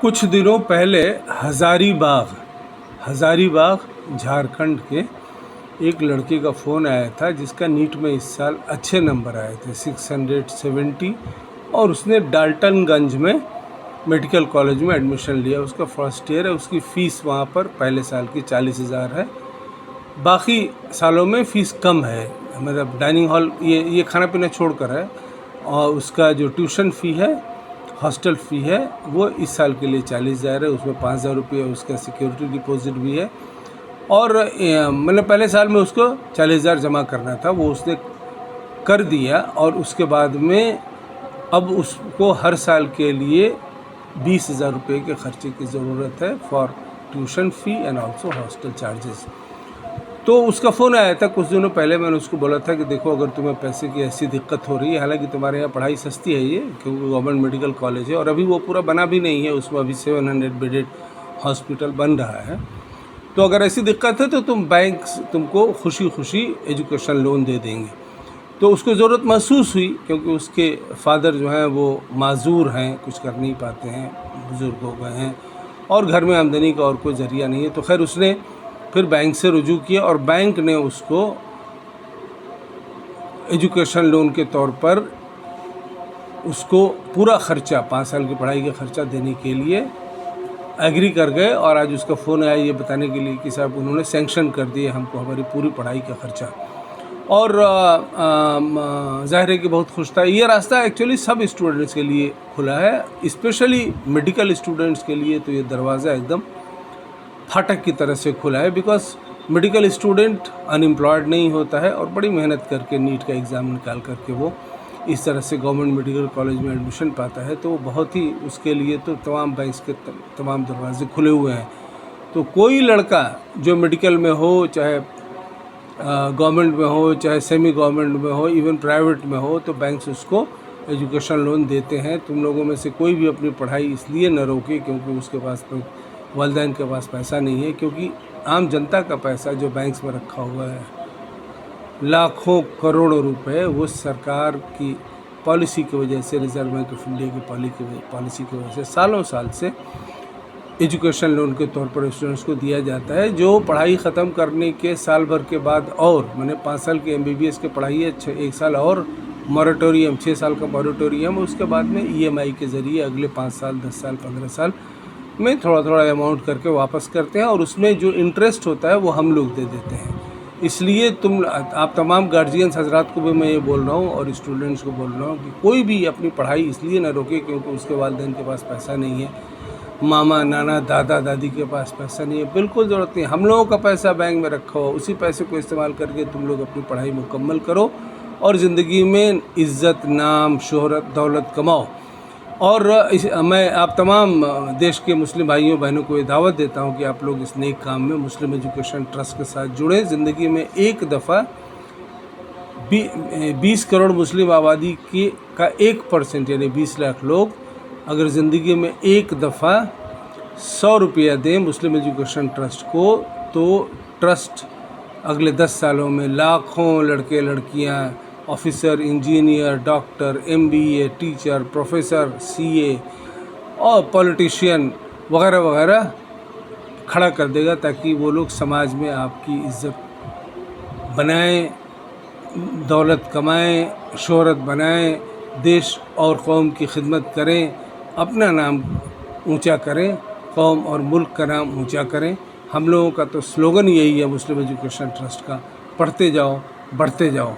कुछ दिनों पहले हज़ारीबाग झारखंड के एक लड़के का फ़ोन आया था जिसका नीट में इस साल अच्छे नंबर आए थे 670, और उसने डाल्टनगंज में मेडिकल कॉलेज में एडमिशन लिया। उसका फर्स्ट ईयर है। उसकी फ़ीस वहाँ पर पहले साल की 40,000 है। बाकी सालों में फ़ीस कम है, मतलब डाइनिंग हॉल ये खाना पीना छोड़कर है। और उसका जो ट्यूशन फ़ी है, हॉस्टल फ़ी है, वो इस साल के लिए 40,000 है। उसमें 5,000 रुपये उसका सिक्योरिटी डिपॉजिट भी है। और मतलब पहले साल में उसको 40,000 जमा करना था, वो उसने कर दिया। और उसके बाद में अब उसको हर साल के लिए 20,000 रुपये के खर्चे की ज़रूरत है for tuition fee and also hostel charges. तो उसका फ़ोन आया था कुछ दिनों पहले। मैंने उसको बोला था कि देखो, अगर तुम्हें पैसे की ऐसी दिक्कत हो रही है, हालांकि तुम्हारे यहाँ पढ़ाई सस्ती है ये, क्योंकि गवर्नमेंट मेडिकल कॉलेज है और अभी वो पूरा बना भी नहीं है, उसमें अभी 700 बेडेड हॉस्पिटल बन रहा है। तो अगर ऐसी दिक्कत है तो बैंक तुमको खुशी खुशी एजुकेशन लोन दे देंगे। तो उसको ज़रूरत महसूस हुई, क्योंकि उसके फादर जो हैं वो माजूर हैं, कुछ कर नहीं पाते हैं, बुज़ुर्ग हो गए हैं और घर में आमदनी का और कोई ज़रिया नहीं है। तो खैर उसने फिर बैंक से रुजू किया और बैंक ने उसको एजुकेशन लोन के तौर पर उसको पूरा ख़र्चा, 5 साल की पढ़ाई का ख़र्चा देने के लिए एग्री कर गए। और आज उसका फ़ोन आया ये बताने के लिए कि साहब उन्होंने सैंक्शन कर दिए हमको हमारी पूरी पढ़ाई का ख़र्चा। और ज़ाहिर है कि बहुत खुश था। ये रास्ता एक्चुअली सब स्टूडेंट्स के लिए खुला है, स्पेशली मेडिकल स्टूडेंट्स के लिए तो ये दरवाज़ा एकदम फाटक की तरह से खुला है। बिकॉज मेडिकल स्टूडेंट अनएम्प्लॉयड नहीं होता है और बड़ी मेहनत करके नीट का एग्ज़ाम निकाल करके वो इस तरह से गवर्नमेंट मेडिकल कॉलेज में एडमिशन पाता है। तो बहुत ही उसके लिए तो तमाम बैंक्स के तमाम दरवाजे खुले हुए हैं। तो कोई लड़का जो मेडिकल में हो, चाहे गवर्नमेंट में हो, चाहे सेमी गवर्नमेंट में हो, इवन प्राइवेट में हो, तो बैंक्स उसको एजुकेशन लोन देते हैं। तुम लोगों में से कोई भी अपनी पढ़ाई इसलिए न रोके क्योंकि उसके पास वालिदैन के पास पैसा नहीं है, क्योंकि आम जनता का पैसा जो बैंक्स में रखा हुआ है, लाखों करोड़ों रुपए, वो सरकार की पॉलिसी की वजह से, रिजर्व बैंक ऑफ इंडिया की पॉलिसी की वजह से सालों साल से एजुकेशन लोन के तौर पर स्टूडेंट्स को दिया जाता है। जो पढ़ाई ख़त्म करने के साल भर के बाद, और मैंने 5 साल की MBBS की पढ़ाई है, 1 साल और मॉरेटोरियम, 6 साल का मॉरेटोरियम, उसके बाद में EMI के ज़रिए अगले 5 साल, 10 साल, 15 साल में थोड़ा थोड़ा अमाउंट करके वापस करते हैं। और उसमें जो इंटरेस्ट होता है वो हम लोग दे देते हैं। इसलिए आप तमाम गार्जियंस हजरात को भी मैं ये बोल रहा हूँ और स्टूडेंट्स को बोल रहा हूँ कि कोई भी अपनी पढ़ाई इसलिए ना रोके क्योंकि उसके वालिदैन के पास पैसा नहीं है, मामा नाना दादा दादी के पास पैसा नहीं है। बिल्कुल ज़रूरत नहीं। हम लोगों का पैसा बैंक में रखा हो, उसी पैसे को इस्तेमाल करके तुम लोग अपनी पढ़ाई मुकम्मल करो और ज़िंदगी में इज़्ज़त, नाम, शोहरत, दौलत कमाओ। और मैं आप तमाम देश के मुस्लिम भाइयों बहनों को ये दावत देता हूँ कि आप लोग इस नेक काम में मुस्लिम एजुकेशन ट्रस्ट के साथ जुड़ें। ज़िंदगी में एक दफ़ा 20 करोड़ मुस्लिम आबादी का 1% यानी 20 लाख लोग अगर ज़िंदगी में एक दफ़ा 100 रुपया दें मुस्लिम एजुकेशन ट्रस्ट को, तो ट्रस्ट अगले 10 सालों में लाखों लड़के लड़कियां, officer, engineer, doctor, MBA, teacher, professor, CA और पॉलिटिशियन वगैरह वगैरह खड़ा कर देगा, ताकि वो लोग समाज में आपकी इज़्ज़त बनाएं, दौलत कमाएं, शोहरत बनाएं, देश और कौम की खिदमत करें, अपना नाम ऊंचा करें, कौम और मुल्क का नाम ऊंचा करें। हम लोगों का तो स्लोगन यही है मुस्लिम एजुकेशन ट्रस्ट का, पढ़ते जाओ, बढ़ते जाओ।